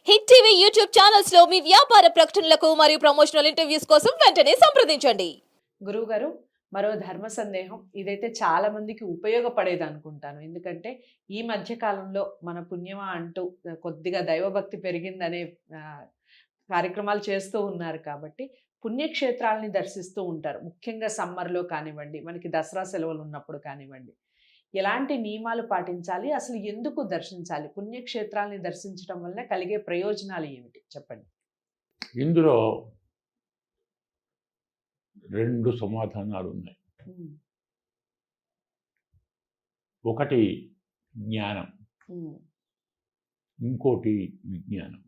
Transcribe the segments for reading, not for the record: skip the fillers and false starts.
Hit TV YouTube channels లో మీ వ్యాపార ప్రకటనలకు మరియు ప్రమోషనల్ ఇంటర్వ్యూస్ కోసం వెంటనే సంప్రదించండి. గురువు గారు, మరో ధర్మ సందేహం. ఇదైతే చాలా మందికి ఉపయోగపడేది అనుకుంటాను. ఎందుకంటే ఈ మధ్య కాలంలో మన పుణ్యమా అంటూ కొద్దిగా దైవభక్తి పెరిగిందనే కార్యక్రమాలు చేస్తూ ఉన్నారు కాబట్టి పుణ్యక్షేత్రాలని దర్శిస్తూ ఉంటారు. ముఖ్యంగా సమ్మర్లో కానివ్వండి, మనకి దసరా సెలవులు ఉన్నప్పుడు కానివ్వండి. ఎలాంటి నియమాలు పాటించాలి, అసలు ఎందుకు దర్శించాలి, పుణ్యక్షేత్రాలని దర్శించడం వల్ల కలిగే ప్రయోజనాలు ఏమిటి చెప్పండి. ఇందులో రెండు సమాధానాలు ఉన్నాయి. ఒకటి జ్ఞానం, ఇంకోటి విజ్ఞానం.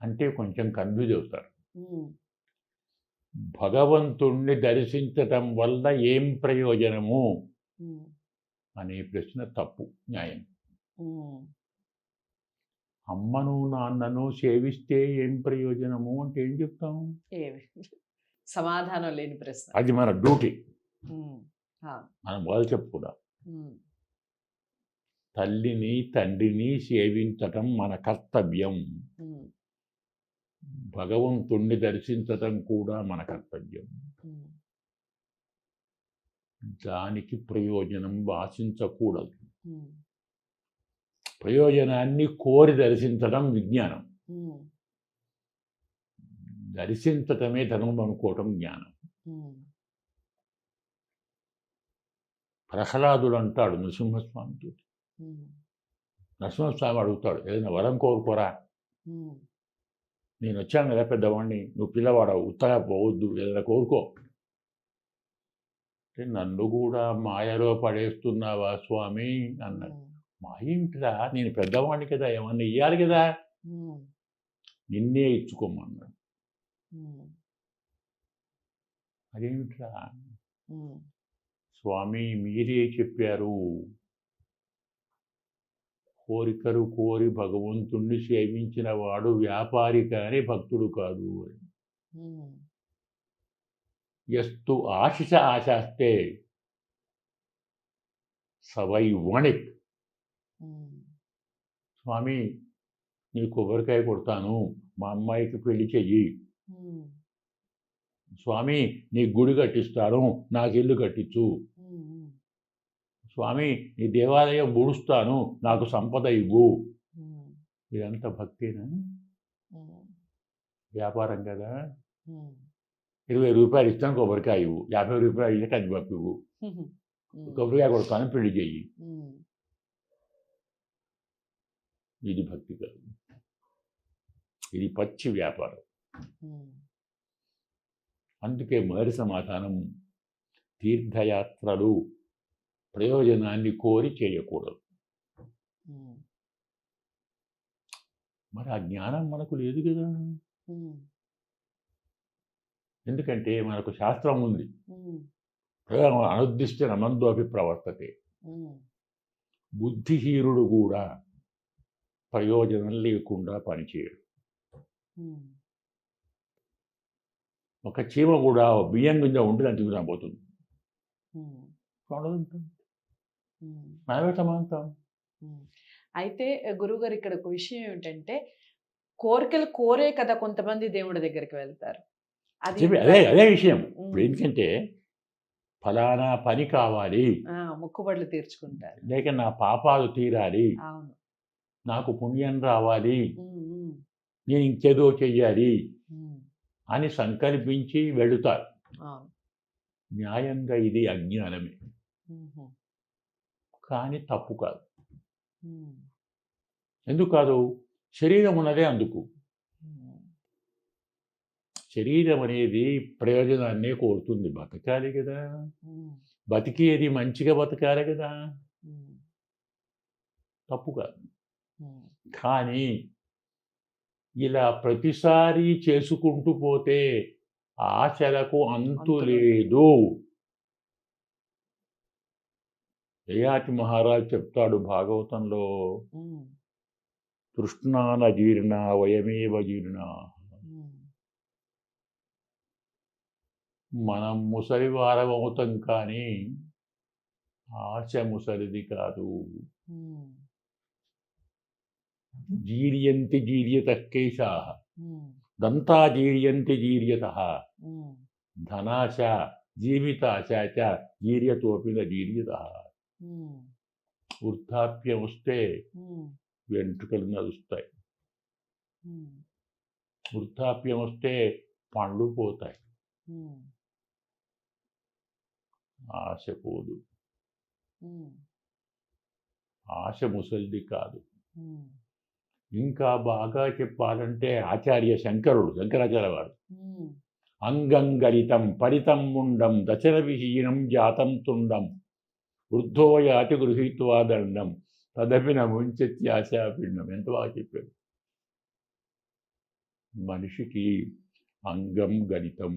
అంటే కొంచెం కన్ఫ్యూజ్ అవుతారు. భగవంతుణ్ణి దర్శించటం వల్ల ఏం ప్రయోజనము అనే ప్రశ్న తప్పు, న్యాయం. అమ్మను నాన్నను సేవిస్తే ఏం ప్రయోజనము అంటే ఏం చెప్తాం? సమాధానం లేని ప్రశ్న. అది మన డ్యూటీ, మనం వాళ్ళు చెప్పుకున్నా. తల్లిని తండ్రిని సేవించటం మన కర్తవ్యం, భగవంతుణ్ణి దర్శించటం కూడా మన కర్తవ్యం. దానికి ప్రయోజనం ఆశించకూడదు. ప్రయోజనాన్ని కోరి దర్శించడం విజ్ఞానం, దర్శించటమే ధర్మం అనుకోవటం జ్ఞానం. ప్రహ్లాదుడు అంటాడు నృసింహస్వామితో, నరసింహస్వామి అడుగుతాడు, ఏదైనా వరం కోరుకోరా, నేను వచ్చాను కదా పెద్దవాడిని, నువ్వు పిల్లవాడవు, ఉత్తగా పోవద్దు, ఏదైనా కోరుకో. అంటే నన్ను కూడా మాయలో పడేస్తున్నావా స్వామి అన్నాడు. మాయ ఏమిటిరా, నేను పెద్దవాడిని కదా, ఏమన్నా ఇయ్యాలి కదా, నిన్నే ఇచ్చుకోమన్నాడు. అదేమిట్రా స్వామి, మీరే చెప్పారు కోరికలు కోరి భగవంతుణ్ణి సేవించిన వాడు వ్యాపారి కానీ భక్తుడు కాదు అని. ఎస్తు ఆశిష ఆశాస్తే సవై వణిక్. స్వామి, నీ కొబ్బరికాయ కొడతాను, మా అమ్మాయికి పెళ్లి చెయ్యి. స్వామి, నీ గుడి కట్టిస్తాను, నాకు ఇల్లు కట్టించు. స్వామి, నీ దేవాలయం బుడుస్తాను, నాకు సంపద ఇవ్వు. ఇదంతా భక్తేనా? వ్యాపారం కదా. 20 రూపాయలు ఇస్తాను, కొబ్బరికాయ ఇవ్వు. 50 రూపాయలు ఇయ్య, కందిపప్పు ఇవ్వు. కొబ్బరికాయ కొడతాను, పెళ్లి చెయ్యి. ఇది భక్తి కాదు, ఇది పచ్చి వ్యాపారం. అందుకే మొదటి సమాధానం, తీర్థయాత్రలు ప్రయోజనాన్ని కోరి చేయకూడదు. మరి ఆ జ్ఞానం మనకు లేదు కదా. ఎందుకంటే మనకు శాస్త్రం ఉంది, అనుద్దిష్ట నమందోపి ప్రవర్తతే. బుద్ధిహీనుడు కూడా ప్రయోజనం లేకుండా పనిచేయడు. ఒక చీమ కూడా బియ్యం గింజ ఉంటే దాన్ని తీసుకురాబోతుంది, మనమే సమాంతం. అయితే గురువుగారు, ఇక్కడ ఒక విషయం ఏమిటంటే, కోరికలు కోరే కదా కొంతమంది దేవుడి దగ్గరికి వెళ్తారు. అదే విషయం. ఇప్పుడు ఎందుకంటే ఫలానా పని కావాలి, మొక్కుబడులు తీర్చుకుంటారు, లేక నా పాపాలు తీరాలి, నాకు పుణ్యం రావాలి, నేను ఇంకేదో చెయ్యాలి అని సంకల్పించి వెళుతారు. న్యాయంగా ఇది అజ్ఞానమే, కానీ తప్పు కాదు. ఎందుకు కాదు? శరీరం ఉన్నదే అందుకు. శరీరం అనేది ప్రయోజనాన్నే కోరుతుంది, బతకాలి కదా, బతికేది మంచిగా బతకాలి కదా, తప్పు కాదు. కానీ ఇలా ప్రతిసారి చేసుకుంటూ పోతే ఆశలకు అంతు లేదు. యయాతి మహారాజ్ చెప్తాడు భాగవతంలో, తృష్ణాన జీర్ణ వయమేవ జీర్ణ. మనం ముసలి వారం అవుతాం, కానీ ఆశ ముసలిది కాదు. జీర్యంతి జీర్యతః కేశాః ఉమ్, దంతా జీర్యంతి జీర్యతః ఉమ్, ధనాశ జీవితాశ చ జీర్యతోపి న జీర్యతః ఉమ్, వృద్ధాప్యం వస్తే ఉమ్, వెంట్రుకలు నడుస్తాయి, ఉమ్, వృద్ధాప్యం వస్తే పండ్లు పోతాయి, ఉమ్, ఆశ పోదు. ఉమ్, ఆశ ముసలిది కాదు. ఉమ్, ఇంకా బాగా చెప్పాలంటే ఆచార్య శంకరాచార్య వారు ఉమ్, అంగం గలితం పరితం ముండం దశన విహీనం జాతం తుండం వృద్ధో యాతి గృహీత్వా దండం తదపి నముంచతి ఆశాపిండం. ఎంత బాగా చెప్పాడు. మనిషికి అంగం గలితం,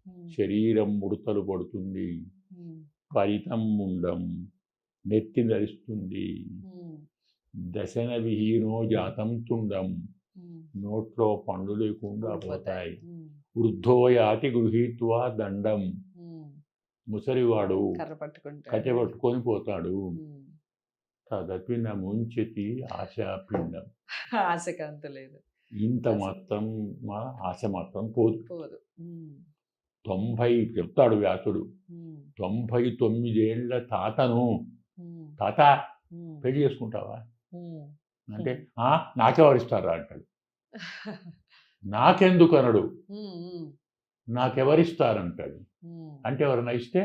ఉమ్, శరీరం ముడతలు పడుతుంది, ఉమ్, పరితం ముండం నెత్తి ధరిస్తుంది, ఉమ్, దశన విహీనో జాతం తుండం ఉమ్, నోట్లో పండ్లు లేకుండా ఊడిపోతాయి. పోతాయి. ఉమ్, వృద్ధో యాతి గృహీత్వా దండం ఉమ్, ముసలివాడు కర్ర పట్టుకుంటే కట్టె పట్టుకొని పోతాడు. ఉమ్, తదపి నముంచతి ఆశాపిండం. ఆశకాంత లేదు, ఇంత మాత్రం మా ఆశ మాత్రం పోదు. పోదు. ఉమ్, 90 చెప్తాడు వ్యాసుడు. ఉమ్, 99 ఏళ్ల తాతను, ఉమ్, తాత ఉమ్, పెళ్లి చేసుకుంటావా ఉమ్, అంటే నాకెవరిస్తారా అంటాడు. నాకెందుకు అనడు, ఉమ్, ఉమ్, నాకెవరిస్తారంటాడు. ఉమ్, అంటే ఎవరైనా ఇస్తే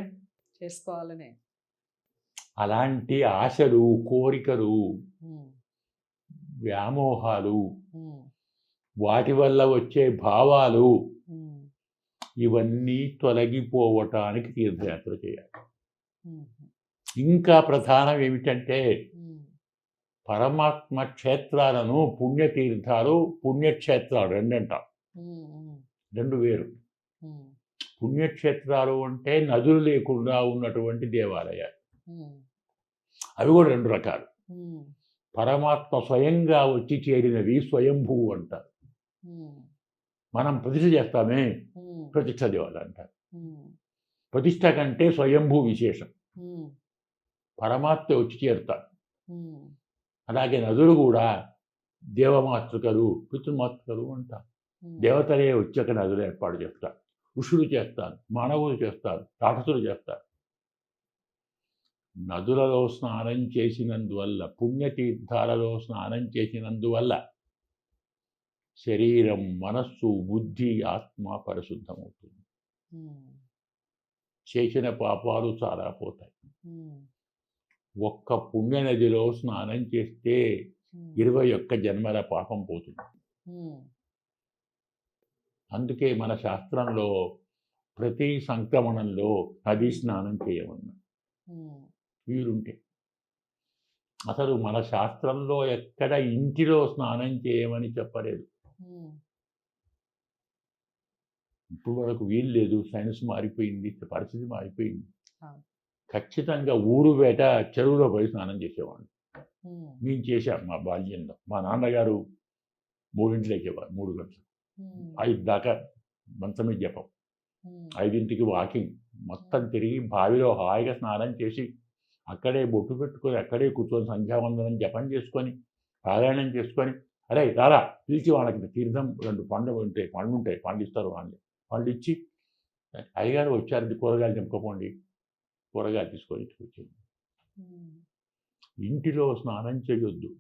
చేసుకోవాలనే. అలాంటి ఆశలు, కోరికలు, ఉమ్, వ్యామోహాలు, ఉమ్, వాటి వల్ల వచ్చే భావాలు ఉమ్, ఇవన్నీ తొలగిపోవటానికి తీర్థయాత్ర చేయాలి. ఉమ్, ఇంకా ప్రధానం ఏమిటంటే ఉమ్, పరమాత్మ క్షేత్రాలను పుణ్యతీర్థాలు, పుణ్యక్షేత్రాలు రెండంటాం. ఉమ్, ఉమ్, రెండు వేరు. ఉమ్, పుణ్యక్షేత్రాలు అంటే నదులు లేకుండా ఉన్నటువంటి దేవాలయాలు. ఉమ్, అవి కూడా రెండు రకాలు. ఉమ్, పరమాత్మ స్వయంగా వచ్చి చేరినవి స్వయంభూ అంటారు. ఉమ్, మనం ప్రతిష్ఠ చేస్తామే, ఉమ్, ప్రతిష్ఠ దేవాలయం అంటారు. ఉమ్, ప్రతిష్ఠ కంటే స్వయంభూ విశేషం. ఉమ్, పరమాత్మ వచ్చి చేరుతారు. ఉమ్, అలాగే నదులు కూడా దేవమాతృకలు, పితృమాతృకలు అంటారు. ఉమ్, దేవతలే వచ్చాక నదులు ఏర్పాటు చేస్తారు. ఋషులు చేస్తారు, మానవులు చేస్తారు, రాక్షసులు చేస్తారు. నదులలో స్నానం చేసినందువల్ల, పుణ్యతీర్థాలలో స్నానం చేసినందువల్ల శరీరం, మనస్సు, బుద్ధి, ఆత్మ పరిశుద్ధమవుతుంది. ఉమ్, చేసిన పాపాలు చాలా పోతాయి. ఉమ్, ఒక్క పుణ్యనదిలో స్నానం చేస్తే ఉమ్, 21 జన్మల పాపం పోతుంది. ఉమ్, అందుకే మన శాస్త్రంలో ప్రతి సంక్రమణంలో నదీ స్నానం చేయమన్నా ఉమ్, వీలుంటే. అసలు మన శాస్త్రంలో ఎక్కడ ఇంటిలో స్నానం చేయమని చెప్పలేదు. ఉమ్, ఇప్పుడు వరకు వీలు లేదు, సైన్స్ మారిపోయింది, పరిస్థితి మారిపోయింది. అవును. ఖచ్చితంగా ఊరు బయట చెరువులో పోయి స్నానం చేసేవాళ్ళు. ఉమ్, మేము చేశాం మా బాల్యంలో. మా నాన్నగారు 3 లేచేవారు, 3 గంటలు, ఉమ్, 5 దాకా మంచమే జపం, ఉమ్, 5ంటికి వాకింగ్, మొత్తం తిరిగి బావిలో హాయిగా స్నానం చేసి అక్కడే బొట్టు పెట్టుకొని అక్కడే కూర్చొని సంధ్యావందనం జపం చేసుకొని పారాయణం చేసుకొని, అరే రారా పిలిచి వాళ్ళకి తీర్థం 2 పండ్లు ఉంటాయి, పండ్లు ఇస్తారు. పండ్లు ఇచ్చి, అయ్యగారు వచ్చారు కూరగాయలు తెంపుకోపోండి, కూరగాయలు తీసుకొని ఇంటికి వచ్చేది. ఉమ్, ఇంటిలో స్నానం చేయొద్దు.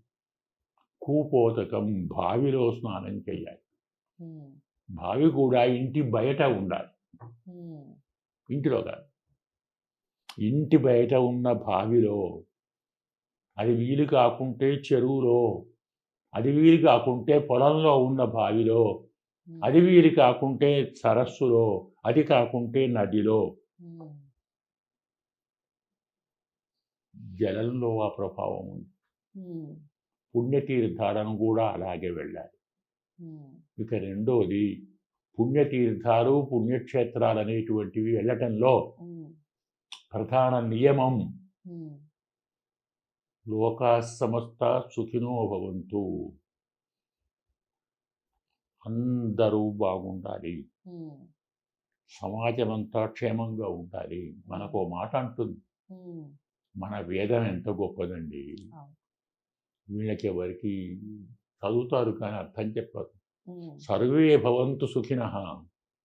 కూపోతకం, బావిలో స్నానం చేయాలి. ఉమ్, బావి కూడా ఇంటి బయట ఉండాలి, ఉమ్, ఇంటిలో కాదు. ఇంటి బయట ఉన్న బావిలో, అది వీలు కాకుంటే చెరువులో, అది వీలు కాకుంటే పొలంలో ఉన్న బావిలో, ఉమ్, అది వీలు కాకుంటే సరస్సులో, అది కాకుంటే నదిలో. ఉమ్, జలంలో ఆ ప్రభావం ఉంది. ఉమ్, పుణ్యతీర్థాలను కూడా అలాగే వెళ్ళాలి. ఉమ్, ఇక రెండోది, పుణ్యతీర్థాలు, పుణ్యక్షేత్రాలు అనేటువంటివి వెళ్ళటంలో ఉమ్, ప్రధాన నియమం ఉమ్, లోకా సమస్త సుఖినో భవంతు, అందరూ బాగుండాలి, ఉమ్, సమాజం అంతా క్షేమంగా ఉండాలి. మనకు ఓ మాట అంటుంది, ఉమ్, మన వేదం ఎంత గొప్పదండి, అవును. వీళ్ళకి ఎవరికి చదువుతారు కానీ అర్థం చెప్పరు. ఉమ్, సర్వే భవంతు సుఖినః,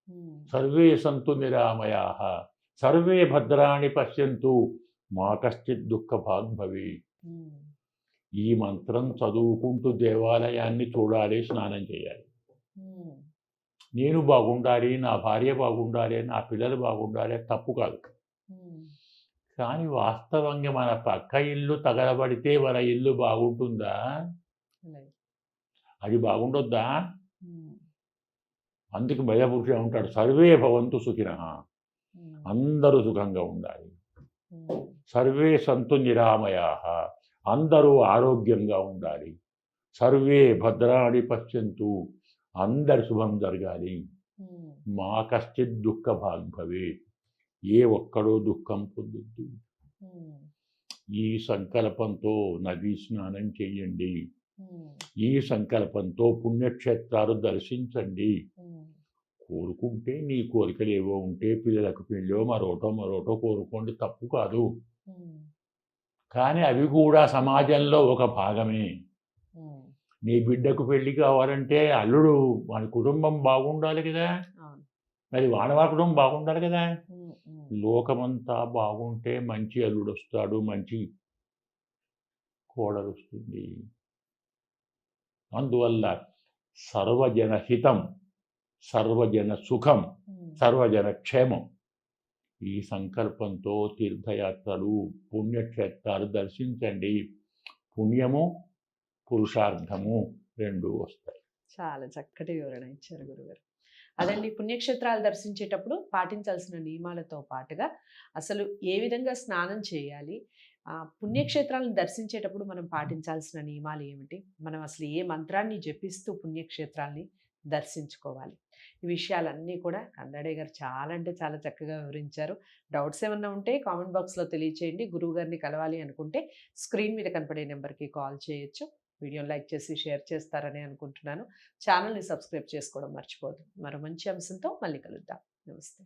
ఉమ్, సర్వే సంతు నిరామయాః, సర్వే భద్రాణి పశ్యంతు, మా కశ్చిత్ దుఃఖభాగ్ భవేత్. ఉమ్, ఈ మంత్రం చదువుకుంటూ దేవాలయాన్ని చూడాలి, స్నానం చేయాలి. ఉమ్, నేను బాగుండాలి, నా భార్య బాగుండాలి, నా పిల్లలు బాగుండాలి, తప్పు కాదు. ఉమ్, కానీ వాస్తవంగా మన పక్క ఇల్లు తగలబడితే మన ఇల్లు బాగుంటుందా? అలాగే. అది బాగుండొద్దా? ఉమ్, అందుకు భయపురుషుడు ఉంటాడు, సర్వే భవంతు సుఖినః, ఉమ్, అందరూ సుఖంగా ఉండాలి. ఉమ్, సర్వే సంతు నిరామయాః, అందరూ ఆరోగ్యంగా ఉండాలి. సర్వే భద్రాణి పశ్యంతు, అందరి శుభం జరగాలి. ఉమ్, మా కశ్చిత్ దుఃఖభాగ్ భవేత్, ఏ ఒక్కడో దుఃఖం పొందొద్దు. ఉమ్, ఈ సంకల్పంతో నదీ స్నానం చేయండి. ఉమ్, ఈ సంకల్పంతో పుణ్యక్షేత్రాలు దర్శించండి. ఉమ్, కోరుకుంటే నీ కోరికలు ఏవో ఉంటే పిల్లలకు పెళ్ళో మరోటో కోరుకోండి, తప్పు కాదు. ఉమ్, కానీ అవి కూడా సమాజంలో ఒక భాగమే. ఉమ్, నీ బిడ్డకు పెళ్లి కావాలంటే అల్లుడు వాని కుటుంబం బాగుండాలి కదా, అవును. మరి వాడవా కుటుంబం బాగుండాలి కదా. ఉమ్, ఉమ్, లోకమంతా బాగుంటే మంచి అల్లుడు వస్తాడు, మంచి కోడలు వస్తుంది. అందువల్ల సర్వజన హితం, సర్వజన సుఖం, ఉమ్, సర్వజన క్షేమం, ఈ సంకల్పంతో తీర్థయాత్రలు పుణ్యక్షేత్రాలు దర్శించండి. పుణ్యము పురుషార్థము రెండు వస్తాయి. చాలా చక్కటి వివరణ ఇచ్చారు గురుగారు. అదండి, పుణ్యక్షేత్రాలు దర్శించేటప్పుడు పాటించాల్సిన నియమాలతో పాటుగా అసలు ఏ విధంగా స్నానం చేయాలి, పుణ్యక్షేత్రాలను దర్శించేటప్పుడు మనం పాటించాల్సిన నియమాలు ఏమిటి, మనం అసలు ఏ మంత్రాన్ని జపిస్తూ పుణ్యక్షేత్రాల్ని దర్శించుకోవాలి, ఈ విషయాలన్నీ కూడా కందాడే గారు చాలా అంటే చాలా చక్కగా వివరించారు. డౌట్స్ ఏమన్నా ఉంటే కామెంట్ బాక్స్లో తెలియచేయండి. గురువు గారిని కలవాలి అనుకుంటే స్క్రీన్ మీద కనపడే నెంబర్కి కాల్ చేయొచ్చు. వీడియోని లైక్ చేసి షేర్ చేస్తారని అనుకుంటున్నాను. ఛానల్ని సబ్స్క్రైబ్ చేసుకోవడం మర్చిపోదు. మరో మంచి అంశంతో మళ్ళీ కలుద్దాం. నమస్తే.